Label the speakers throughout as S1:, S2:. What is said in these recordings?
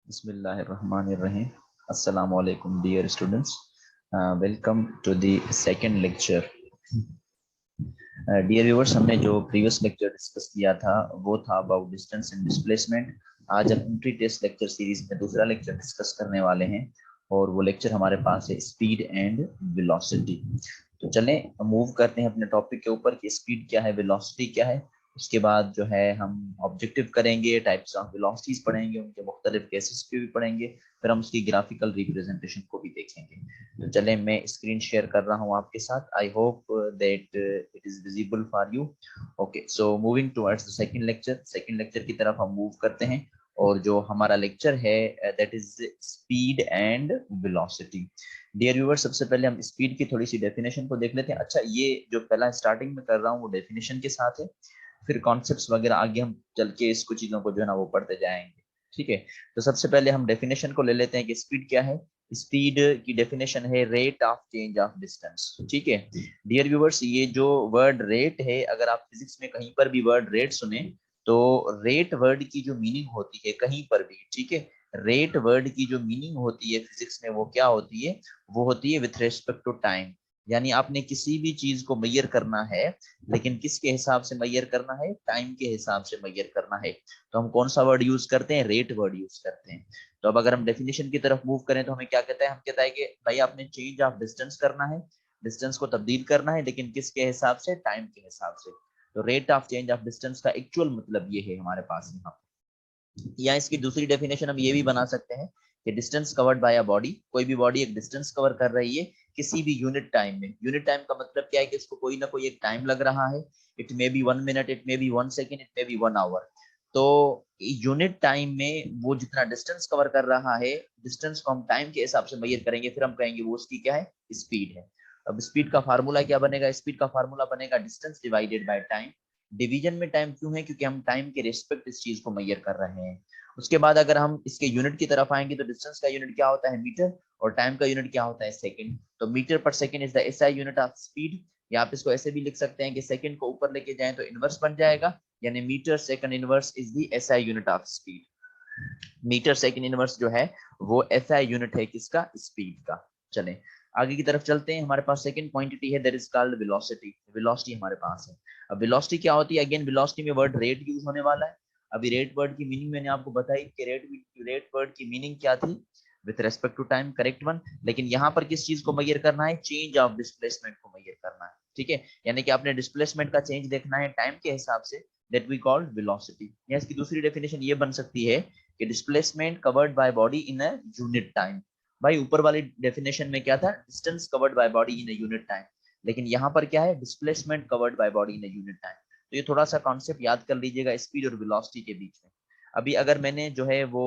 S1: Bismillahirrahmanirrahim. Assalamu alaikum, dear students. Welcome to the second lecture. Dear viewers, हमने जो previous lecture discuss किया था वो था about distance and displacement. आज हम प्री टेस्ट लेक्चर सीरीज में दूसरा लेक्चर डिस्कस करने वाले हैं और वो लेक्चर हमारे पास है स्पीड एंड वेलोसिटी। तो चलें मूव करते हैं अपने टॉपिक के ऊपर कि स्पीड क्या है, वेलोसिटी क्या है। उसके बाद जो है हम ऑब्जेक्टिव करेंगे, टाइप्स ऑफ वेलोसिटीज पढ़ेंगे, उनके मुख्तलिफ केसेस पे भी पढ़ेंगे, फिर हम उसकी ग्राफिकल रिप्रेजेंटेशन को भी देखेंगे। तो चलें मैं स्क्रीन शेयर कर रहा हूँ आपके साथ। I hope that it is visible for you. Okay, so moving towards the second lecture की तरफ हम मूव करते हैं और जो हमारा लेक्चर है that is speed and velocity. Dear viewer, सबसे पहले हम स्पीड की थोड़ी सी डेफिनेशन को देख लेते हैं। अच्छा, ये जो पहला स्टार्टिंग में कर रहा हूँ वो डेफिनेशन के साथ है, फिर कॉन्सेप्ट्स वगैरह आगे हम चल के इसको चीजों को जो है ना वो पढ़ते जाएंगे। ठीक है, तो सबसे पहले हम डेफिनेशन को ले लेते हैं कि स्पीड क्या है। स्पीड की डेफिनेशन है rate of change of distance. ठीक है डियर व्यूअर्स, ये जो वर्ड रेट है, अगर आप फिजिक्स में कहीं पर भी वर्ड रेट सुने तो रेट वर्ड की जो मीनिंग होती है कहीं पर भी, ठीक है, रेट वर्ड की जो मीनिंग होती है फिजिक्स में वो क्या होती है, वो होती है विथ रेस्पेक्ट टू टाइम। यानी आपने किसी भी चीज को मेजर करना है, लेकिन किसके हिसाब से मेजर करना है, टाइम के हिसाब से मेजर करना है। तो हम कौन सा वर्ड यूज करते हैं, रेट वर्ड यूज करते हैं। तो अब अगर हम डेफिनेशन की तरफ मूव करें तो हमें क्या कहता है, हम कहता है कि भाई आपने चेंज ऑफ डिस्टेंस करना है, डिस्टेंस को तब्दील करना है, लेकिन किसके हिसाब से, टाइम के हिसाब से। तो rate of change of distance का एक्चुअल मतलब ये है हमारे पास यहाँ। या इसकी दूसरी डेफिनेशन हम ये भी बना सकते हैं कि distance covered by a body, कोई भी बॉडी एक डिस्टेंस कवर कर रही है किसी भी यूनिट टाइम में। यूनिट टाइम का मतलब क्या है कि इसको कोई ना कोई एक टाइम लग रहा है। It may be 1 minute, it may be 1 second, it may be 1 hour. तो यूनिट टाइम में वो जितना डिस्टेंस कवर कर रहा है, डिस्टेंस को हम टाइम के हिसाब से मेजर करेंगे, फिर हम कहेंगे वो उसकी क्या है, स्पीड है। अब स्पीड का फार्मूला क्या बनेगा, स्पीड का फार्मूला बनेगा distance divided by time. Division में टाइम क्यों है, क्योंकि हम टाइम के रिस्पेक्ट इस चीज को मेजर कर रहे हैं। उसके बाद अगर हम इसके यूनिट की तरफ आएंगे तो डिस्टेंस का यूनिट क्या होता है, मीटर, और टाइम का यूनिट क्या होता है, सेकंड। तो metre per second is the SI unit of speed. या आप इसको ऐसे भी लिख सकते हैं कि सेकंड को ऊपर लेके जाएं तो इनवर्स बन जाएगा, यानी metre second inverse is the SI unit of speed. Metre second inverse जो है वो एसआई यूनिट है किसका, स्पीड का। चलें आगे की तरफ चलते हैं। हमारे पास सेकंड क्वांटिटी है that is called velocity. Velocity हमारे पास है। अब वेलोसिटी क्या होती है, अगेन वेलोसिटी में वर्ड रेट यूज होने वाला है। अभी रेट वर्ड की मीनिंग मैंने आपको बताई कि रेट वर्ड की मीनिंग क्या थी, with respect to time, correct one. लेकिन यहाँ पर किस चीज को मेजर करना है, चेंज ऑफ डिस्प्लेसमेंट को मेजर करना है। ठीक है, यानी कि आपने डिस्प्लेसमेंट का चेंज देखना है टाइम के हिसाब से, दैट वी कॉल्ड वेलोसिटी। या इसकी दूसरी डेफिनेशन ये बन सकती है कि displacement covered by body in a unit time. भाई ऊपर वाली डेफिनेशन में क्या था, distance covered by body in a unit time, लेकिन यहाँ पर क्या है, displacement covered by body in a unit time. तो ये थोड़ा सा कॉन्सेप्ट याद कर लीजिएगा स्पीड और वेलोसिटी के बीच में। अभी अगर मैंने जो है वो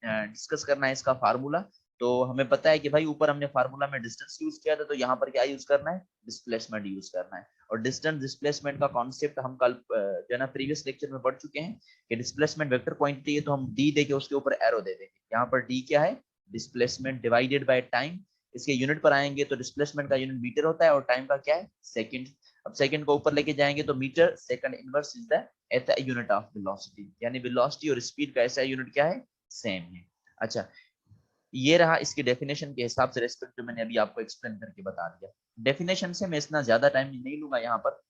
S1: डिस्कस करना है इसका फार्मूला, तो हमें पता है कि भाई ऊपर हमने फार्मूला में डिस्टेंस यूज किया था, तो यहाँ पर क्या यूज करना है, डिस्प्लेसमेंट यूज करना है। और डिस्टेंस डिस्प्लेसमेंट का कॉन्सेप्ट हम कल जो है ना प्रीवियस लेक्चर में पढ़ चुके हैं कि डिस्प्लेसमेंट वेक्टर क्वांटिटी है, तो हम डी देके उसके ऊपर एरो दे देंगे। यहाँ पर डी क्या है, डिस्प्लेसमेंट डिवाइडेड बाय टाइम। इसके यूनिट पर आएंगे तो डिस्प्लेसमेंट का यूनिट मीटर होता है और टाइम का क्या है, सेकंड। अब सेकंड को ऊपर लेके जाएंगे तो metre second inverse is the SI unit of velocity, यानी वेलोसिटी और स्पीड का एसआई यूनिट क्या है, सेम है। अच्छा, ये रहा इसकी डेफिनेशन के हिसाब से रेस्पेक्ट जो मैंने अभी आपको एक्सप्लेन करके बता दिया। डेफिनेशन से मैं इतना ज्यादा टाइम नहीं लूंगा यहाँ पर।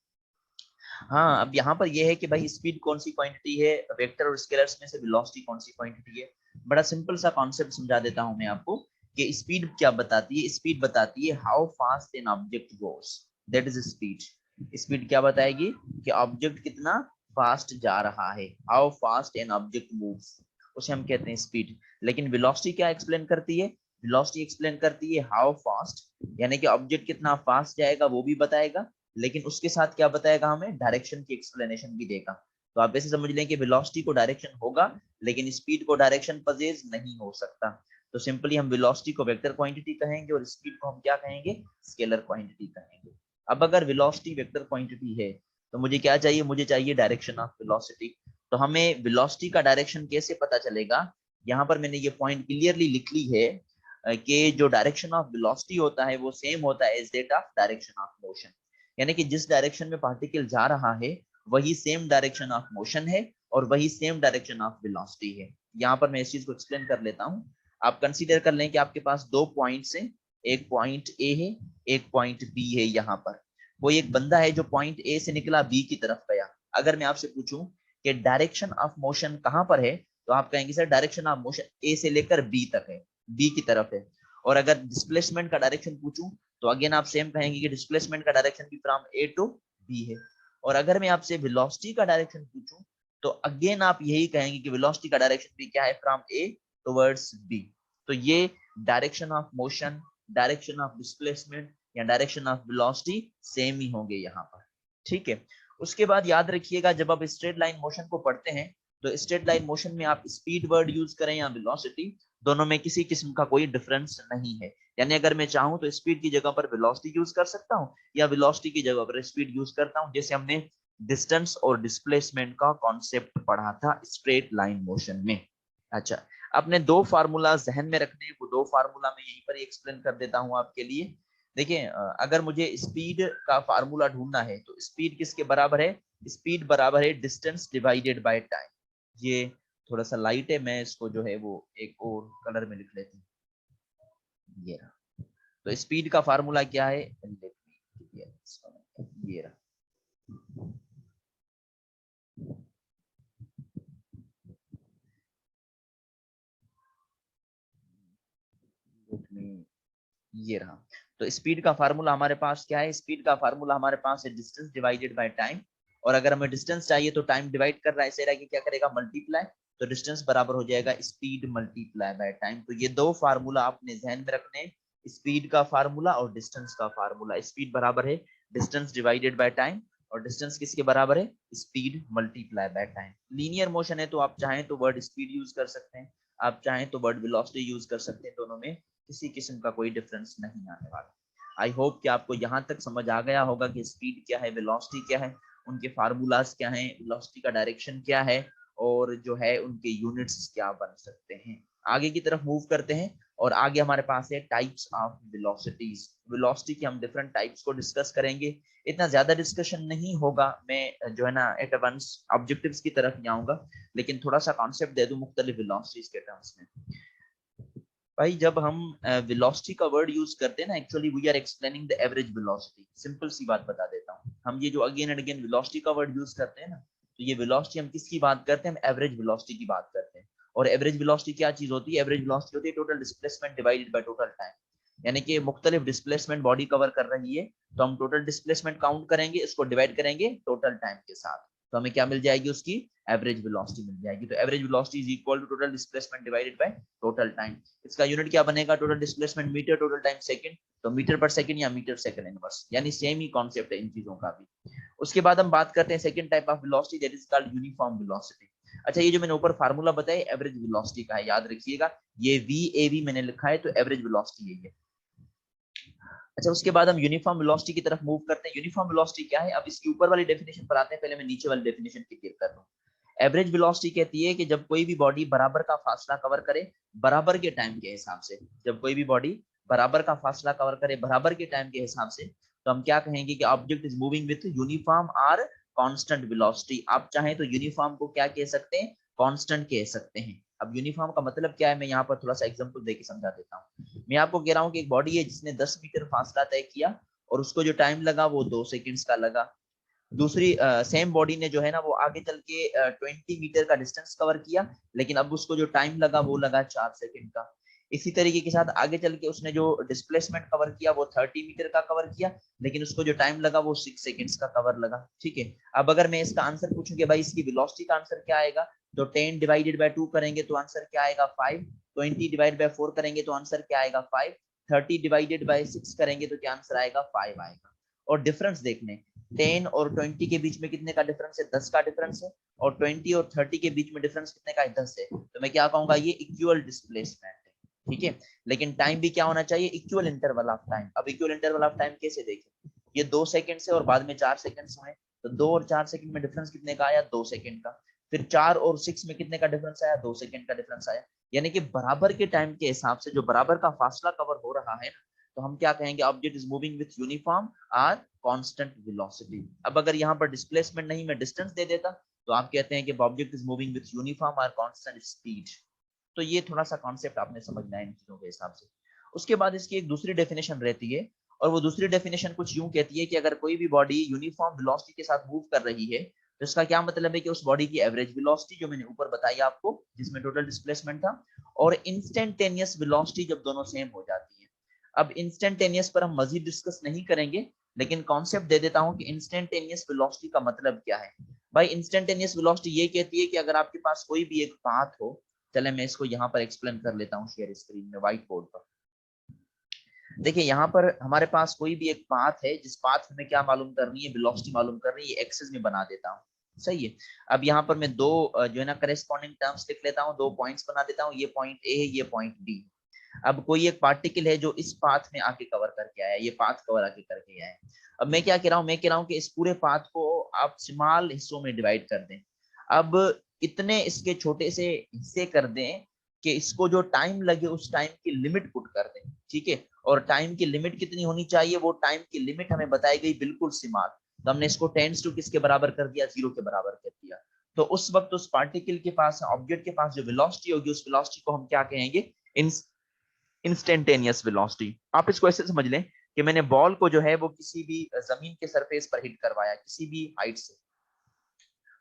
S1: हाँ, अब यहाँ पर ये है कि भाई स्पीड कौन सी क्वांटिटी है, वेक्टर और स्केलर्स में से वेलोसिटी कौन सी क्वांटिटी है। बड़ा सिंपल सा कॉन्सेप्ट समझा देता हूँ मैं आपको कि स्पीड क्या बताती है। स्पीड बताती है how fast an object goes, that is speed. Speed क्या बताएगी कि ऑब्जेक्ट कितना फास्ट जा रहा है, how fast an object moves, उसे हम कहते हैं स्पीड। लेकिन वेलोसिटी क्या एक्सप्लेन करती है, वेलोसिटी एक्सप्लेन करती है हाउ फास्ट, यानी कि ऑब्जेक्ट कितना फास्ट जाएगा वो भी बताएगा, लेकिन उसके साथ क्या बताएगा, हमें डायरेक्शन की एक्सप्लेनेशन भी देगा। तो आप ऐसे समझ लें कि वेलोसिटी को डायरेक्शन होगा, लेकिन स्पीड को डायरेक्शन पजेज नहीं हो सकता। तो सिंपली हम वेलोसिटी को वेक्टर क्वांटिटी कहेंगे और स्पीड को हम क्या कहेंगे, स्केलर क्वांटिटी कहेंगे। अब अगर वेलोसिटी वेक्टर क्वांटिटी है तो मुझे क्या चाहिए, मुझे चाहिए डायरेक्शन ऑफ वेलोसिटी। तो हमें वेलोसिटी का डायरेक्शन कैसे पता चलेगा, यहाँ पर मैंने ये पॉइंट क्लियरली लिख ली है कि जो डायरेक्शन ऑफ वेलोसिटी होता है वो सेम होता है as that of direction of motion. यानी कि जिस डायरेक्शन में पार्टिकल जा रहा है वही सेम डायरेक्शन ऑफ मोशन है, और वही सेम डायरेक्शन ऑफ वेलोसिटी है। यहाँ पर मैं इस चीज को एक्सप्लेन कर लेता हूँ। आप कंसीडर कर लें कि आपके पास दो पॉइंट्स हैं, एक पॉइंट ए है, एक पॉइंट बी है। यहाँ पर कोई एक बंदा है जो पॉइंट ए से निकला बी की तरफ गया। अगर मैं आपसे पूछूं कि डायरेक्शन ऑफ मोशन कहाँ पर है, तो आप कहेंगे सर डायरेक्शन ऑफ मोशन ए से लेकर बी तक है, बी की तरफ है। और अगर डिस्प्लेसमेंट का डायरेक्शन पूछूं तो अगेन आप सेम कहेंगे कि डिस्प्लेसमेंट का डायरेक्शन भी फ्रॉम ए टू बी है। और अगर मैं आपसे वेलोसिटी का डायरेक्शन पूछूं तो अगेन आप यही कहेंगे कि वेलोसिटी का डायरेक्शन भी क्या है, फ्रॉम ए टुवर्ड्स बी। तो ये direction of motion, direction of displacement या डायरेक्शन ऑफ वेलोसिटी सेम ही होंगे यहाँ पर, ठीक है। उसके बाद याद रखिएगा जब आप स्ट्रेट लाइन मोशन को पढ़ते हैं तो स्ट्रेट लाइन मोशन में आप स्पीड वर्ड यूज करें या वेलोसिटी, दोनों में किसी किस्म का कोई डिफरेंस नहीं है। यानी अगर मैं चाहूं तो स्पीड की जगह पर वेलोसिटी यूज कर सकता हूं या वेलोसिटी की जगह पर स्पीड यूज करता हूं, जैसे हमने डिस्टेंस और डिस्प्लेसमेंट का कॉन्सेप्ट पढ़ा था स्ट्रेट लाइन मोशन में। अच्छा, अपने दो फार्मूला जहन में रखने, वो दो फार्मूला मैं यहीं पर एक्सप्लेन कर देता हूं आपके लिए। देखिए अगर मुझे स्पीड का फार्मूला ढूंढना है तो स्पीड किसके बराबर है, स्पीड बराबर है डिस्टेंस डिवाइडेड बाय टाइम। ये थोड़ा सा लाइट है, मैं इसको जो है वो एक और कलर में लिख लेती हूँ। ये रहा, तो स्पीड का फार्मूला क्या है, ये रहा। ये रहा, तो स्पीड का फार्मूला हमारे पास क्या है, स्पीड का फार्मूला हमारे पास है डिस्टेंस डिवाइडेड बाय टाइम। और अगर हमें डिस्टेंस चाहिए तो टाइम डिवाइड कर रहा है, ऐसे रहा कि क्या करेगा, मल्टीप्लाई। तो डिस्टेंस बराबर हो जाएगा स्पीड मल्टीप्लाई बाय टाइम। तो ये दो फार्मूला आपने ध्यान में रखने, स्पीड का फार्मूला और डिस्टेंस का फार्मूला। स्पीड बराबर है डिस्टेंस डिवाइडेड बाय टाइम और डिस्टेंस किसके बराबर है, speed multiply by time. Linear motion है तो आप चाहें तो वर्ड स्पीड यूज कर सकते हैं, आप चाहें तो वर्ड वेलोसिटी यूज कर सकते हैं, दोनों में किसी किस्म का कोई डिफरेंस नहीं आने वाला। आई होप कि आपको यहाँ तक समझ आ गया होगा कि स्पीड क्या है, वेलोसिटी क्या है, उनके फार्मूलाज क्या हैं, वेलोसिटी का डायरेक्शन क्या है और जो है उनके यूनिट्स क्या बन सकते हैं। आगे की तरफ मूव करते हैं और आगे हमारे पास है टाइप्स ऑफ वेलोसिटीज। वेलोसिटी के हम डिफरेंट टाइप्स को डिस्कस करेंगे। इतना ज्यादा डिस्कशन नहीं होगा, मैं जो है ना एट वंस ऑब्जेक्टिव्स की तरफ नहीं आऊंगा, लेकिन थोड़ा सा कॉन्सेप्ट दे दूं मुख्तलिफ वेलोसिटीज के टर्म्स में। भाई जब हम वेलोसिटी का वर्ड यूज करते हैं ना, actually we are explaining the average velocity. Simple सी बात बता देता हूँ, हम ये जो अगेन एंड अगेन वेलोसिटी का वर्ड यूज करते हैं ना, तो ये वेलोसिटी हम किसकी बात करते हैं, हम एवरेज वेलोसिटी की बात करते हैं। और एवरेज वेलोसिटी क्या चीज होती है, एवरेज वेलोसिटी होती है total displacement divided by total time. यानी कि मुख्तलिफ डिस्प्लेसमेंट बॉडी कवर कर रही है, तो हम टोटल डिस्प्लेसमेंट काउंट करेंगे, इसको डिवाइड करेंगे टोटल टाइम के साथ, तो हमें क्या मिल जाएगी, उसकी एवरेज वेलोसिटी मिल जाएगी। तो average velocity is equal to total displacement divided by total time. इसका यूनिट क्या बनेगा, total displacement metre, total time second, तो मीटर पर सेकंड या मीटर सेकंड इनवर्स, यानी सेम ही कॉन्सेप्ट है इन चीजों का भी। उसके बाद हम बात करते हैं second type of velocity, that is called uniform velocity. अच्छा, ये जो मैंने ऊपर फार्मूला बताया एवरेज वेलोसिटी का है, याद रखिएगा ये VAV मैंने लिखा है, तो एवरेज वेलोसिटी यही है। अच्छा, उसके बाद हम यूनिफॉर्म वेलोसिटी की तरफ मूव करते हैं। यूनिफॉर्म वेलोसिटी क्या है, अब इसकी ऊपर वाली डेफिनेशन पर आते हैं, पहले मैं नीचे वाली डेफिनेशन क्लियर कर दूं। एवरेज वेलोसिटी कहती है कि जब कोई भी बॉडी बराबर का फासला कवर करे बराबर के टाइम के हिसाब से, जब कोई भी बॉडी बराबर का फासला कवर करे बराबर के टाइम के हिसाब से, तो हम क्या कहेंगे कि object is moving with uniform और कांस्टेंट वेलोसिटी। आप चाहें तो यूनिफॉर्म को क्या कह सकते हैं, कांस्टेंट कह सकते हैं। अब यूनिफॉर्म का मतलब क्या है, मैं यहाँ पर थोड़ा सा एग्जांपल देके समझा देता हूँ। मैं आपको कह रहा हूँ कि एक बॉडी है जिसने 10 मीटर फासला तय किया और उसको जो टाइम लगा वो 2 सेकंड्स का लगा। दूसरी सेम बॉडी ने जो है ना वो आगे चल के 20 मीटर का डिस्टेंस कवर किया, लेकिन अब उसको जो टाइम लगा वो लगा 4 सेकंड का। इसी तरीके के साथ आगे चल के उसने जो डिस्प्लेसमेंट कवर किया वो 30 मीटर का कवर किया, लेकिन उसको जो टाइम लगा वो 6 सेकंड्स का कवर लगा, ठीक है। अब अगर मैं इसका आंसर पूछूं कि भाई इसकी वेलोसिटी का आंसर क्या आएगा, तो 10 डिवाइडेड बाय 2 करेंगे तो आंसर क्या आएगा 5, 20 डिवाइड बाय 4 करेंगे तो आंसर क्या आएगा 5, 30 डिवाइडेड बाय 6 करेंगे तो क्या आंसर आएगा 5 आएगा। और डिफरेंस देखने, 10 और 20 के बीच में कितने का डिफरेंस है, 10 का डिफरेंस है, और 20 और 30 के बीच में डिफरेंस कितने का है, 10 है। तो मैं क्या कहूंगा, ये इक्वल डिस्प्लेसमेंट है, ठीक है। लेकिन टाइम भी क्या होना चाहिए, इक्वल इंटरवल ऑफ टाइम। अब इक्वल इंटरवल ऑफ टाइम कैसे देखें, ये 2 सेकंड से और बाद में 4 सेकंड हुए, तो 2 और 4 सेकंड में डिफरेंस कितने का आया, 2 सेकंड का। फिर 4 और 6 में कितने का डिफरेंस आया, 2 सेकंड का डिफरेंस आया। यानी कि बराबर के टाइम के हिसाब से जो बराबर का फासला कवर हो रहा है, तो हम क्या कहेंगे, object is moving with uniform और कांस्टेंट वेलोसिटी। अब अगर यहाँ पर डिस्प्लेसमेंट नहीं मैं डिस्टेंस दे देता, तो आप कहते हैं कि object is moving with uniform और कांस्टेंट स्पीड। तो ये थोड़ा सा कॉन्सेप्ट आपने समझना है इन चीजों के हिसाब से। उसके बाद इसकी एक दूसरी डेफिनेशन रहती है, और वो दूसरी डेफिनेशन कुछ यूं कहती है कि अगर कोई भी बॉडी यूनिफॉर्म वेलोसिटी के साथ मूव कर रही है तो इसका क्या मतलब है कि उस बॉडी की एवरेज वेलोसिटी जो मैंने ऊपर बताई आपको जिसमें टोटल डिस्प्लेसमेंट था, और इंस्टेंटेनियस वेलोसिटी जब दोनों सेम हो जाती है। अब इंस्टेंटेनियस पर हम मजीद डिस्कस नहीं करेंगे, लेकिन कॉन्सेप्ट दे देता हूं कि इंस्टेंटेनियस वेलोसिटी का मतलब क्या है। भाई इंस्टेंटेनियस वेलोसिटी ये कहती है कि अगर आपके पास कोई भी एक पाथ हो, चले मैं इसको यहाँ पर एक्सप्लेन कर लेता हूँ शेयर स्क्रीन में व्हाइट बोर्ड पर। देखिए यहाँ पर हमारे पास कोई भी एक पाथ है, जिस पाथ में क्या मालूम करनी है, वेलोसिटी मालूम करनी है, एक्सेस में बना देता हूँ, सही है। अब यहाँ पर मैं दो जो है ना करेस्पॉन्डिंग टर्म्स लिख लेता हूँ, दो पॉइंट्स बना देता हूँ, ये पॉइंट ए है, ये पॉइंट बी। अब कोई एक पार्टिकल है जो इस पाथ में आके कवर करके आया, ये पाथ कवर आके करके आया है। अब मैं क्या कह रहा हूँ, मैं कह रहा हूँ कि इस पूरे पाथ को आप स्मॉल हिस्सों में डिवाइड कर दें। अब इतने इसके छोटे से हिस्से कर दें कि इसको जो टाइम लगे उस टाइम की लिमिट पुट कर दें, ठीक है। और टाइम की लिमिट कितनी होनी चाहिए, वो टाइम की लिमिट हमें बताई गई बिल्कुल स्मॉल, तो हमने इसको टेंस टू किसके बराबर कर दिया, 0 के बराबर कर दिया। तो उस वक्त उस पार्टिकल के पास, ऑब्जेक्ट के पास जो वेलोसिटी होगी, उस वेलोसिटी को हम क्या कहेंगे, इंस्टेंटेनियस वेलोसिटी। आप इसको ऐसे समझ लें कि मैंने बॉल को जो है वो किसी भी जमीन के सरफेस पर हिट करवाया किसी भी हाइट से,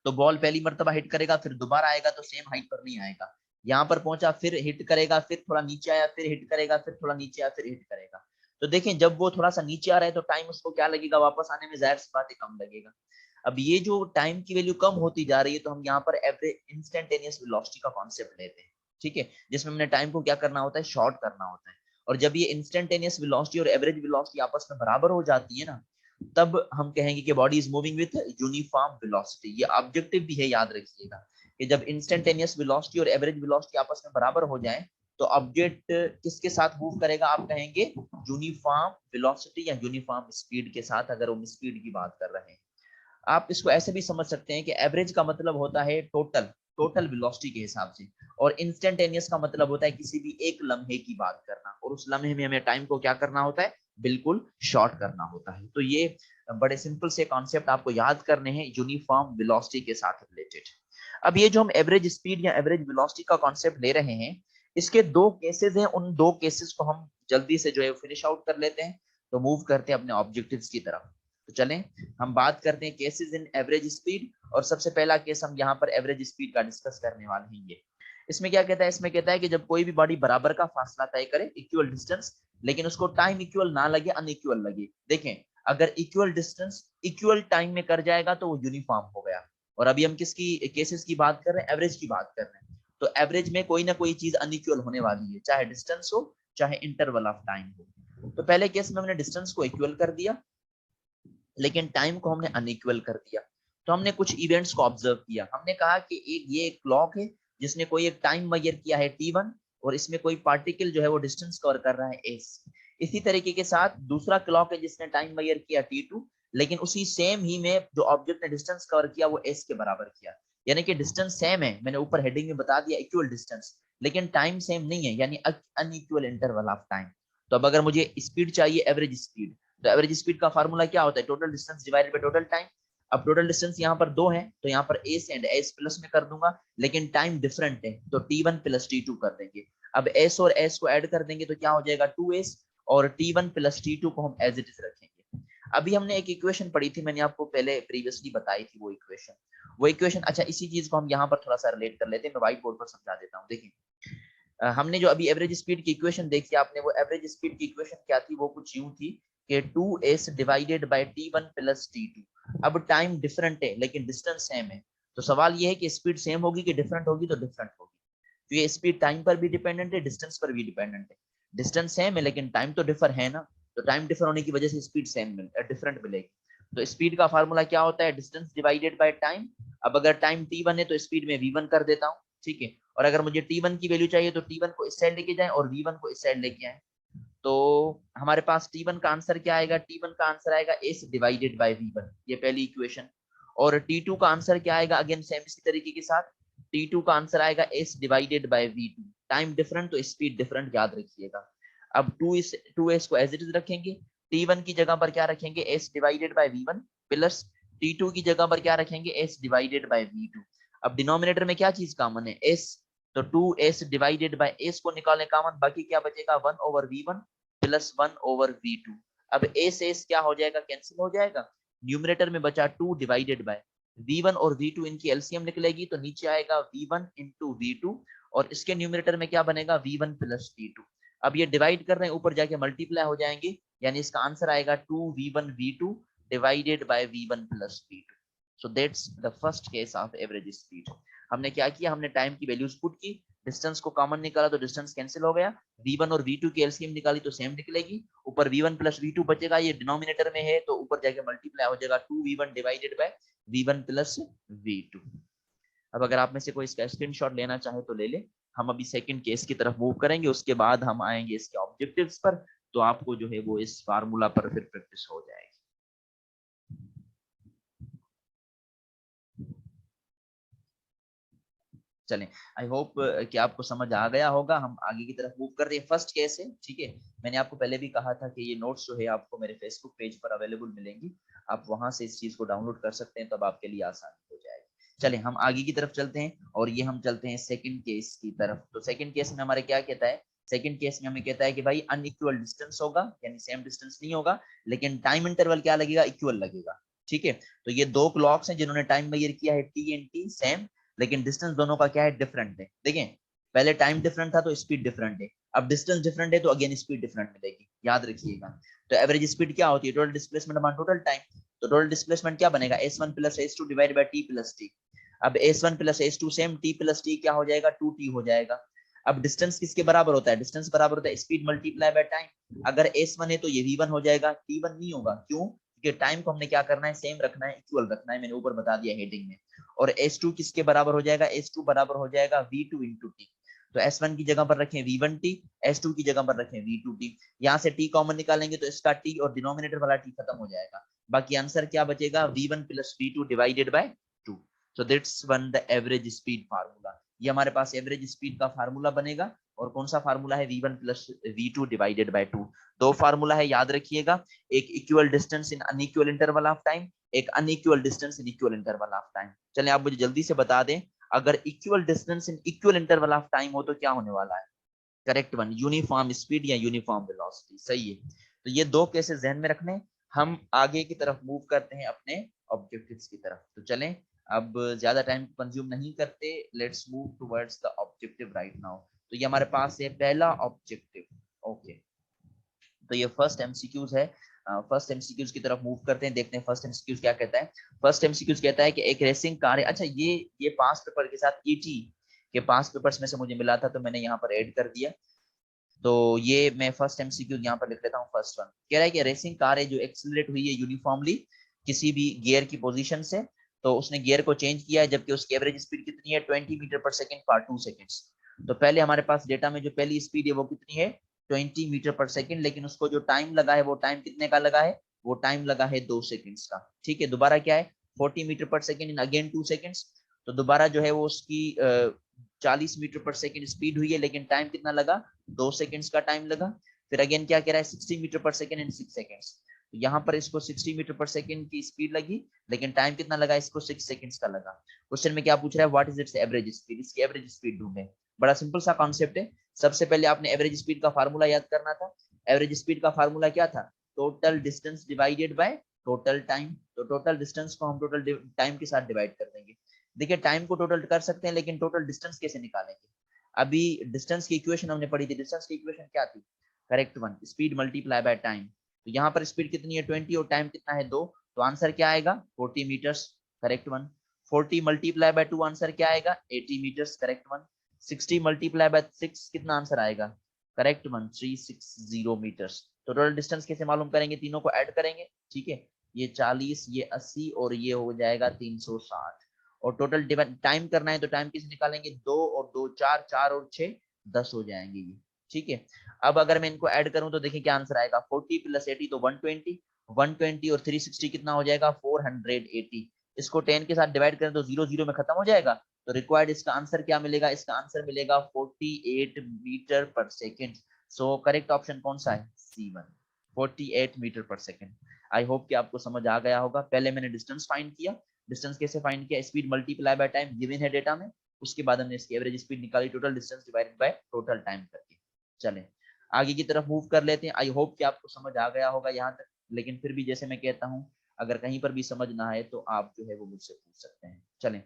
S1: तो बॉल पहली मर्तबा हिट करेगा, फिर दोबारा आएगा तो सेम हाइट पर नहीं आएगा, यहाँ पर पहुंचा फिर हिट करेगा, फिर थोड़ा नीचे आया, फिर हिट करेगा, फिर थोड़ा नीचे आया, फिर हिट करेगा। तो देखें जब वो थोड़ा सा नीचे आ रहा है तो टाइम उसको क्या लगेगा, वापस आने में जाहिर सी बात है कम लगेगा। अब ये जो टाइम की वैल्यू कम होती जा रही है, तो हम यहाँ पर एवरेज इंस्टेंटेनियस वेलोसिटी का कॉन्सेप्ट लेते हैं, ठीक है, जिसमें हमने टाइम को क्या करना होता है, शॉर्ट करना होता है। और जब ये इंस्टेंटेनियस वेलोसिटी और एवरेज वेलोसिटी आपस में बराबर हो जाती है ना, तब हम कहेंगे कि body is moving with uniform velocity. ये ऑब्जेक्टिव भी है, याद रखिएगा कि जब इंस्टेंटेनियस वेलोसिटी और एवरेज वेलोसिटी आपस में बराबर हो जाए तो ऑब्जेक्ट किसके साथ मूव करेगा, आप कहेंगे यूनिफॉर्म वेलोसिटी या यूनिफॉर्म स्पीड के साथ, अगर हम स्पीड की बात कर रहे हैं। आप इसको ऐसे भी समझ सकते हैं कि एवरेज का मतलब होता है टोटल, टोटल वेलोसिटी के हिसाब से, और इंस्टेंटेनियस का मतलब होता है किसी भी एक लम्हे की बात करना, और उस लम्हे में हमें टाइम को क्या करना होता है, बिल्कुल शॉर्ट करना होता है। तो ये बड़े सिंपल से कॉन्सेप्ट आपको याद करने हैं यूनिफॉर्म वेलोसिटी के साथ रिलेटेड। अब ये जो हम एवरेज स्पीड या एवरेज वेलोसिटी का कॉन्सेप्ट ले रहे हैं, इसके दो केसेस हैं, उन दो केसेस को हम जल्दी से जो है फिनिश आउट कर लेते हैं, तो मूव करते हैं अपने ऑब्जेक्टिव्स की तरफ। तो चलें हम बात करते हैं केसेस इन एवरेज स्पीड, और सबसे पहला केस हम यहाँ पर एवरेज स्पीड का डिस्कस करने वाले हैं। ये इसमें क्या कहता है, इसमें कहता है कि जब कोई भी बॉडी बराबर का फासला तय करे, इक्वल डिस्टेंस, लेकिन उसको टाइम इक्वल ना लगे, अनइक्वल लगे। देखें अगर इक्वल डिस्टेंस इक्वल टाइम में कर जाएगा तो वो यूनिफॉर्म हो गया। और अभी हम किसकी केसेस की बात कर रहे हैं, एवरेज की बात कर रहे हैं। तो एवरेज में कोई ना कोई चीज अनइक्वल होने वाली है, चाहे डिस्टेंस हो चाहे इंटरवल ऑफ टाइम हो। तो पहले केस में हमने डिस्टेंस को इक्वल कर दिया, लेकिन टाइम को हमने अनइक्वल कर दिया। तो हमने कुछ इवेंट्स को ऑब्जर्व किया, हमने कहा कि ये एक क्लॉक है जिसने कोई एक टाइम मेजर किया है t1, और इसमें कोई पार्टिकल जो है वो डिस्टेंस कवर कर रहा है s। इसी तरीके के साथ दूसरा क्लॉक है जिसने टाइम मेजर किया t2, लेकिन उसी सेम ही में जो ऑब्जेक्ट ने डिस्टेंस कवर किया वो s के बराबर किया। यानी कि डिस्टेंस सेम है, मैंने ऊपर हेडिंग में बता दिया इक्वल डिस्टेंस, लेकिन टाइम सेम नहीं है, यानी अनइक्वल इंटरवल ऑफ टाइम। तो अब अगर मुझे स्पीड चाहिए, एवरेज स्पीड, तो एवरेज स्पीड का फार्मूला क्या होता है, total distance divided by total time. अब टोटल डिस्टेंस यहाँ पर 2 है, तो यहाँ पर s एंड s प्लस में कर दूंगा, लेकिन टाइम डिफरेंट है तो t1 प्लस t2 कर देंगे। अब s और s को ऐड कर देंगे तो क्या हो जाएगा 2s, और t1 प्लस t2 को हम एज इट इज रखेंगे। अभी हमने एक इक्वेशन पढ़ी थी, मैंने आपको पहले प्रीवियसली बताई थी वो इक्वेशन। अच्छा इसी चीज को हम यहाँ पर थोड़ा सा रिलेट कर लेते हैं, मैं व्हाइट बोर्ड पर समझा देता हूँ। देखिए हमने जो अभी एवरेज स्पीड की इक्वेशन देखी आपने, वो एवरेज स्पीड की इक्वेशन क्या थी, वो कुछ यूं थी कि 2s divided by t1 plus t2। अब टाइम डिफरेंट है लेकिन डिस्टेंस सेम है, तो सवाल ये है कि स्पीड सेम होगी कि डिफरेंट होगी, तो डिफरेंट होगी। तो ये स्पीड टाइम पर भी डिपेंडेंट है, डिस्टेंस पर भी डिपेंडेंट है। डिस्टेंस सेम है लेकिन टाइम तो डिफर है ना, तो टाइम डिफर होने की वजह से स्पीड सेम डिफरेंट मिलेगी। तो स्पीड का फार्मूला क्या होता है, डिस्टेंस डिवाइडेड बाय टाइम। अब अगर टाइम t1 है तो स्पीड में v1 कर देता हूँ, ठीक है। और अगर मुझे t1 की वैल्यू चाहिए तो t1 को इस साइड लेके जाएं और v1 को इस साइड लेके आए, तो हमारे पास t1 का आंसर क्या आएगा, t1 का आंसर आएगा s डिवाइडेड बाय v1, ये पहली इक्वेशन। और t2 का आंसर क्या आएगा, अगेन सेम इसी तरीके के साथ, t2 का आंसर आएगा s divided by v2। Time different तो स्पीड डिफरेंट, याद रखिएगा। अब 2s को एज इट इज रखेंगे, t1 की जगह पर क्या रखेंगे, s divided by v1 plus T2 की जगह पर क्या रखेंगे, s डिवाइडेड बाय V2। अब डिनोमिनेटर में क्या चीज कॉमन है, s, तो 2s डिवाइडेड बाय s को निकालें कॉमन, बाकी क्या बचेगा 1/V1 प्लस 1/V2। अब s क्या हो जाएगा, कैंसिल हो जाएगा। न्यूमरेटर में बचा 2 डिवाइडेड बाय V1 और V2, इनकी एलसीएम निकलेगी तो नीचे आएगा V1 इंटू V2, और इसके न्यूमरेटर में क्या बनेगा V1 प्लस V2। अब ये डिवाइड कर रहे हैं, ऊपर जाके मल्टीप्लाई हो जाएंगे, यानी इसका आंसर आएगा 2V1 V2 divided by V1 plus V2। So that's the first case of average speed. हमने क्या किया, हमने टाइम की वैल्यूज पुट की, डिस्टेंस को कॉमन निकाला तो डिस्टेंस कैंसिल हो गया, V1 और V2 की एलसीएम निकाली तो सेम निकलेगी, ऊपर V1 प्लस V2 बचेगा, ये डिनोमिनेटर में है तो ऊपर जाके मल्टीप्लाई हो जाएगा 2V1 divided by V1 plus V2। अब अगर आप में से कोई इसका स्क्रीनशॉट लेना चाहे तो ले ले। हम अभी सेकंड केस की तरफ मूव करेंगे, उसके बाद हम आएंगे इसके ऑब्जेक्टिव्स पर, तो आपको जो है वो इस फार्मूला पर फिर प्रैक्टिस हो जाएगी। चलें, आई होप कि आपको समझ आ गया होगा। हम आगे की तरफ मूव कर रहे हैं। फर्स्ट केस है, ठीक है। मैंने आपको पहले भी कहा था कि ये नोट्स जो है आपको मेरे फेसबुक पेज पर अवेलेबल मिलेंगी, आप वहां से इस चीज को डाउनलोड कर सकते हैं, तब आपके लिए आसानी हो जाएगी। चलें हम आगे की तरफ चलते हैं, और ये हम चलते हैं सेकंड केस की तरफ। तो सेकंड केस में हमारे क्या कहता है, सेकंड केस में हमें कहता है कि भाई अनइक्वल डिस्टेंस होगा, यानी सेम डिस्टेंस नहीं होगा, लेकिन टाइम इंटरवल क्या लगेगा, इक्वल लगेगा। ठीक है, तो ये दो क्लॉक्स हैं जिन्होंने टाइम मेजर किया है टी एंड टी सेम, लेकिन डिस्टेंस दोनों का क्या है, डिफरेंट है। देखें, पहले टाइम डिफरेंट था तो स्पीड डिफरेंट है, अब डिस्टेंस डिफरेंट है तो अगेन स्पीड डिफरेंट मिलेगी, याद रखिएगा। तो एवरेज स्पीड क्या होती है, total displacement upon total time. तो टोटल डिस्प्लेसमेंट क्या बनेगा, s1 plus s2 divide by t plus t। अब s1 plus s2 same, t plus t क्या हो जाएगा, 2t हो जाएगा। अब डिस्टेंस किसके बराबर होता है, डिस्टेंस बराबर होता है स्पीड मल्टीप्लाई बाय टाइम। अगर s1 है तो ये v1 हो जाएगा, t1 नहीं होगा, क्यों, क्योंकि टाइम को हमने क्या करना है, सेम रखना है, इक्वल रखना है, मैंने ऊपर बता दिया हेडिंग में। और S2 किसके बराबर हो जाएगा, S2 बराबर हो जाएगा V2 इंटू टी। तो S1 की जगह पर रखें V1t, S2 की जगह पर रखें V2t। यहाँ से t कॉमन निकालेंगे तो इसका t और डिनोमिनेटर वाला t खत्म हो जाएगा, बाकी आंसर क्या बचेगा, V1 plus V2 divided by 2। So that's one the average speed formula. ये हमारे पास एवरेज स्पीड का फार्मूला बनेगा, और कौन सा फार्मूला है, V1 plus V2 divided by 2। दो फार्मूला है, याद रखिएगा, एक equal distance in unequal interval of time, एक unequal distance in equal interval of time. चलें आप मुझे जल्दी से बता दें, अगर equal distance in equal interval of time हो तो क्या होने वाला है, करेक्ट वन, यूनिफॉर्म स्पीड या यूनिफॉर्म वेलोसिटी, सही है। तो ये दो केसेस ध्यान में रखने। हम आगे की तरफ मूव करते हैं अपने ऑब्जेक्टिव्स की तरफ। तो चलें, अब ज्यादा टाइम कंज्यूम नहीं करते, let's move towards the objective right now. तो ये हमारे पास है पहला ऑब्जेक्टिव। ओके, तो ये फर्स्ट एमसीक्यूज है। फर्स्ट एमसीक्यूज की तरफ मूव करते हैं, देखते हैं फर्स्ट एमसीक्यूज क्या कहता है। फर्स्ट एमसीक्यूज कहता है कि एक रेसिंग कार है। अच्छा, ये पास पेपर के साथ ईटी के पास पेपर्स में से मुझे मिला था, तो मैंने यहाँ पर ऐड कर दिया। तो ये मैं फर्स्ट एमसीक्यू यहाँ पर लिख लेता हूँ। फर्स्ट वन कह रहा है कि रेसिंग कार है जो एक्सीलरेट हुई है यूनिफॉर्मली किसी भी गियर की पोजीशन से, तो उसने गियर को चेंज किया है, जबकि उसकी एवरेज स्पीड कितनी है, 20 metre per second for 2 seconds. तो पहले हमारे पास डेटा में जो पहली स्पीड है वो कितनी है, 20 मीटर पर सेकंड, लेकिन उसको जो टाइम लगा है वो टाइम कितने का लगा है, वो टाइम लगा है 2 सेकंड्स का। ठीक है, दोबारा क्या है, 40 metre per second in again 2 seconds. तो दोबारा जो है वो उसकी 40 मीटर पर सेकंड स्पीड हुई है, लेकिन टाइम कितना लगा, 2 सेकंड्स का टाइम लगा। फिर अगेन क्या कह रहा है, 60 metre per second in 6 seconds. तो यहाँ पर इसको 60 मीटर पर सेकंड की स्पीड लगी, लेकिन टाइम कितना लगा, इसको 6 सेकंड्स का लगा। क्वेश्चन में क्या पूछ रहा है, what is it's average speed, इसकी एवरेज स्पीड ढूंढे। बड़ा सिंपल सा कॉन्सेप्ट है। सबसे पहले आपने एवरेज स्पीड का फार्मूला याद करना था। एवरेज स्पीड का फार्मूला क्या था, total distance divided by total time. तो टोटल डिस्टेंस को हम टोटल टाइम के साथ डिवाइड कर देंगे। देखिए, टाइम को टोटल कर सकते हैं, लेकिन टोटल डिस्टेंस कैसे निकालेंगे। अभी डिस्टेंस की इक्वेशन हमने पढ़ी थी, डिस्टेंस की इक्वेशन क्या थी, correct one, speed multiply by time. तो यहाँ पर स्पीड कितनी है 20 और टाइम कितना है 2, तो आंसर क्या आएगा 40 metres, correct one. 40 multiply by 2 answer क्या आएगा 80 metres, correct one. 60 multiply by 6 कितना आंसर आएगा, करेक्ट वन, 360 मीटर्स। तो टोटल डिस्टेंस कैसे मालूम करेंगे, तीनों को ऐड करेंगे, ठीक है। ये 40, ये 80 और ये हो जाएगा 360। और टोटल टाइम करना है तो टाइम कैसे निकालेंगे, 2 और 2 4, 4 और 6 10 हो जाएंगे ये, ठीक है। अब अगर मैं इनको ऐड करूं तो देखिए क्या आंसर आएगा, 40 प्लस 80 तो 120, 120 और 360 कितना हो जाएगा 480। इसको 10 के साथ डिवाइड करें तो 0 0 में खत्म हो जाएगा। तो रिक्वायर्ड इसका आंसर क्या मिलेगा, इसका आंसर मिलेगा 48 metre per second. So correct option कौन सा है, C1, 48 metre per second. I hope कि आपको समझ आ गया होगा। पहले मैंने डिस्टेंस फाइंड किया, डिस्टेंस कैसे फाइंड किया, speed multiply by time given है डेटा में, उसके बाद हमने इसकी एवरेज स्पीड निकाली total distance divided by total time करके। चलें आगे की तरफ मूव कर लेते हैं। आई होप कि आपको समझ आ गया होगा यहाँ तक, लेकिन फिर भी जैसे मैं कहता हूँ अगर कहीं पर भी समझ ना आए तो आप जो है वो मुझसे पूछ सकते हैं। चलें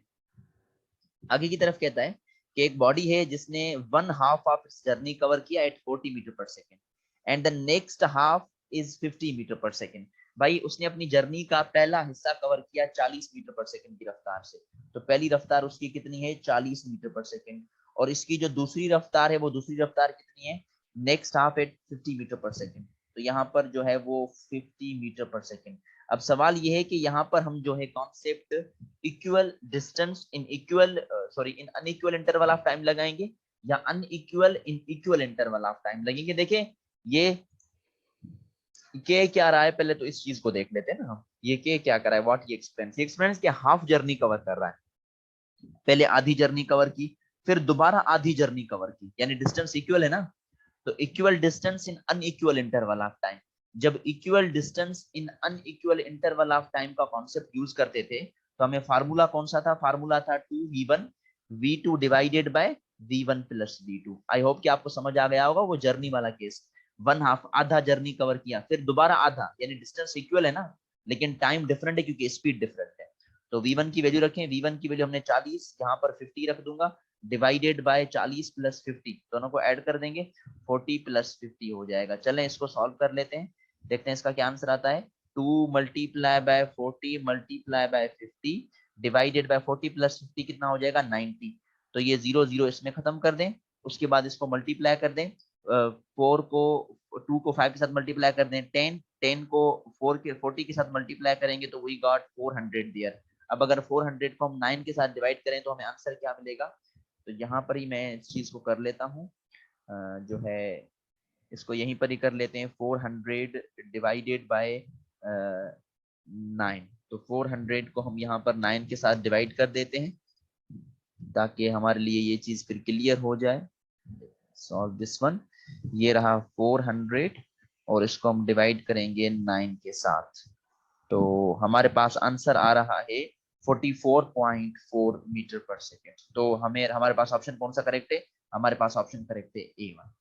S1: आगे की तरफ कहता है कि एक बॉडी है जिसने 1/2 ऑफ इट्स जर्नी कवर किया at 40 metre per second and the next half is 50 metre per second. भाई उसने अपनी जर्नी का पहला हिस्सा कवर किया 40 मीटर पर सेकेंड की रफ्तार से। तो पहली रफ्तार उसकी कितनी है, 40 मीटर पर सेकेंड, और इसकी जो दूसरी रफ्तार है वो दूसरी रफ्तार कितनी है, next half eight 50 metre per second. तो यहाँ पर जो है वो 50 मीटर पर सेकेंड। अब सवाल ये है कि यहाँ पर हम जो है concept equal distance in equal in unequal interval of time लगाएंगे या unequal in equal interval of time लगेंगे। देखिए ये के क्या रहा है, पहले तो इस चीज को देख लेते हैं ना हम। ये के क्या कर रहा है, व्हाट ये एक्सपेरियंस के हाफ जर्नी कवर कर रहा है। पहले आधी जर्नी कवर की, फिर दोबारा आधी जर्नी कवर की, यानी डिस्टेंस इक्वल है ना। तो equal distance in unequal interval of time, जब equal distance in unequal interval of time का कॉन्सेप्ट यूज करते थे तो हमें फार्मूला कौन सा था, फार्मूला था 2v1 v2 divided by v1 plus v2। I hope कि आपको समझ आ गया होगा वो जर्नी वाला केस। 1/2 आधा जर्नी कवर किया, फिर दोबारा आधा, यानी डिस्टेंस इक्वल है ना लेकिन टाइम डिफरेंट है क्योंकि स्पीड डिफरेंट है। तो v1 की वैल्यू रखें, v1 की वैल्यू हमने 40, यहाँ पर 50 रख दूंगा, डिवाइडेड बाय 40 प्लस 50, दोनों को ऐड कर देंगे, 40 प्लस 50 हो जाएगा। चलें इसको सॉल्व कर लेते हैं, देखते हैं इसका क्या आंसर आता है। 2 multiply by 40 multiply bye 50 divided by 40 plus 50 कितना हो जाएगा, 90। तो ये 0 0 इसमें खत्म कर दें, उसके बाद इसको मल्टीप्लाई कर दें, 4 को 2 को 5 के साथ मल्टीप्लाई कर दें, 10 को 40 के साथ मल्टीप्लाई करेंगे तो वी गॉट 400 देयर। अब अगर 400 को हम 9 के साथ डिवाइड करें तो हमें आंसर क्या मिलेगा। तो यहाँ पर ही मैं इस चीज को कर लेता हूँ, जो है इसको यहीं पर ही कर लेते हैं, 400 डिवाइडेड बाय 9। तो 400 को हम यहाँ पर 9 के साथ डिवाइड कर देते हैं ताकि हमारे लिए ये चीज फिर क्लियर हो जाए। सॉल्व दिस वन, ये रहा 400 और इसको हम डिवाइड करेंगे 9 के साथ, तो हमारे पास आंसर आ रहा है 44.4 मीटर पर सेकेंड। तो हमें हमारे पास ऑप्शन कौन सा करेक्ट है, हमारे पास ऑप्शन करेक्ट है A1।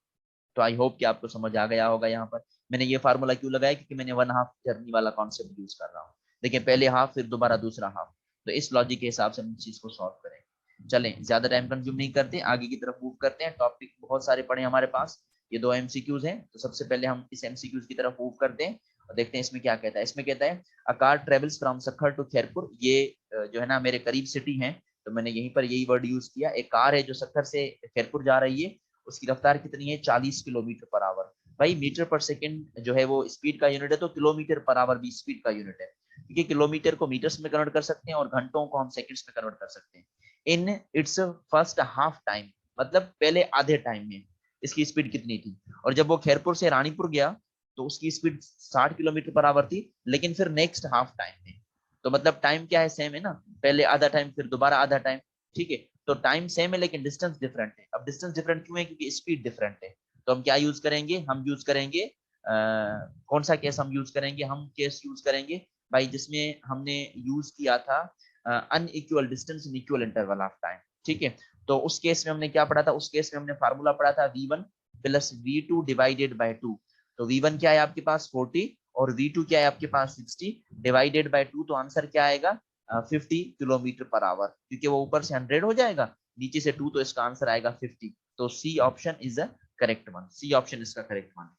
S1: तो आई होप कि आपको समझ आ गया होगा। यहाँ पर मैंने ये फार्मूला क्यों लगाया, क्योंकि मैंने 1/2 जर्नी वाला कॉन्सेप्ट यूज कर रहा हूँ। देखिए पहले हाफ फिर दोबारा दूसरा हाफ, तो इस लॉजिक के हिसाब से हम इस चीज को सॉल्व करेंगे। चलें ज्यादा टाइम कंज्यूम नहीं करते, आगे की तरफ मूव करते हैं। टॉपिक बहुत सारे पड़े हमारे पास, ये 2 MCQs हैं, तो सबसे पहले हम इस MCQs की तरफ मूव करते हैं और देखते हैं इसमें क्या कहता है। इसमें कहता है a car travels from Sukkur to Khairpur. ये जो है ना मेरे करीब सिटी है, तो मैंने यहीं पर यही वर्ड यूज किया। एक कार है जो सखर से खैरपुर जा रही है, उसकी रफ्तार कितनी है, 40 किलोमीटर पर आवर। भाई मीटर पर सेकंड जो है वो स्पीड का यूनिट है, तो किलोमीटर पर आवर भी स्पीड का यूनिट है, क्योंकि किलोमीटर को मीटर्स में कन्वर्ट कर सकते हैं और घंटों को हम सेकंड्स में कन्वर्ट कर सकते हैं। In its first half time, मतलब पहले आधे टाइम में इसकी स्पीड कितनी थी, और जब वो खैरपुर से रानीपुर गया तो उसकी स्पीड 60 किलोमीटर पर आवर थी, लेकिन फिर नेक्स्ट हाफ टाइम में, तो मतलब टाइम क्या है, सेम है ना, पहले आधा टाइम फिर दोबारा आधा टाइम, ठीक है। तो टाइम सेम है लेकिन डिस्टेंस डिफरेंट है। अब डिस्टेंस डिफरेंट क्यों है, क्योंकि स्पीड डिफरेंट है। तो हम क्या यूज करेंगे, हम यूज करेंगे कौन सा केस हम यूज करेंगे, हम केस यूज करेंगे भाई जिसमें हमने यूज किया था unequal distance in equal interval of time, ठीक है। तो उस केस में हमने क्या पढ़ा था, उस केस में हमने फार्मूला पढ़ा था v1 plus v2 divided by 2। तो v1 क्या है आपके पास 40 और v2 क्या है आपके पास 60 डिवाइडेड बाय 2, तो आंसर क्या आएगा 50 किलोमीटर पर आवर, क्योंकि वो ऊपर से 100 हो जाएगा, नीचे से 2, तो इसका आंसर आएगा 50। तो C option is the correct one, C option इसका करेक्ट वन।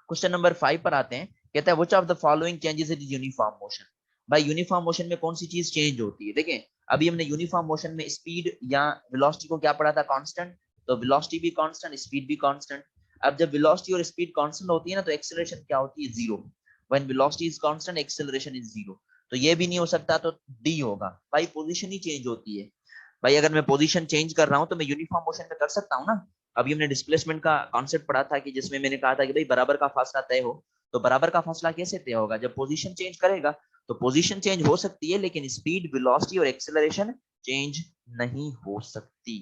S1: क्वेश्चन नंबर 5 पर आते हैं, कहता है which of the following changes in uniform motion. भाई यूनिफॉर्म मोशन में कौन सी चीज चेंज होती है, देखें अभी हमने यूनिफॉर्म मोशन में स्पीड या वेलोसिटी को क्या पढ़ा था, कांस्टेंट। तो वेलोसिटी भी कांस्टेंट, स्पीड भी कांस्टेंट। अब जब वेलोसिटी और स्पीड कांस्टेंट होती है ना, तो एक्सेलरेशन क्या होती है, zero. When velocity is constant acceleration is zero. तो ये भी नहीं हो सकता, तो डी होगा। भाई पोजीशन ही चेंज होती है। भाई अगर मैं पोजीशन चेंज कर रहा हूं तो मैं यूनिफॉर्म मोशन में कर सकता हूं ना। अभी हमने डिस्प्लेसमेंट का कॉन्सेप्ट पढ़ा था कि जिसमें मैंने कहा था कि भाई बराबर का फासला तय हो, तो बराबर का फासला कैसे तय होगा, जब पोजीशन चेंज करेगा। तो पोजीशन चेंज हो सकती है लेकिन स्पीड, वेलोसिटी और एक्सेलरेशन चेंज नहीं हो सकती।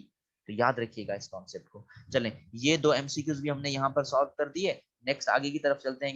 S1: तो याद रखिएगा इस कॉन्सेप्ट को। चलें ये 2 MCQs भी हमने यहाँ पर सॉल्व कर दिए। नेक्स्ट आगे की तरफ चलते हैं।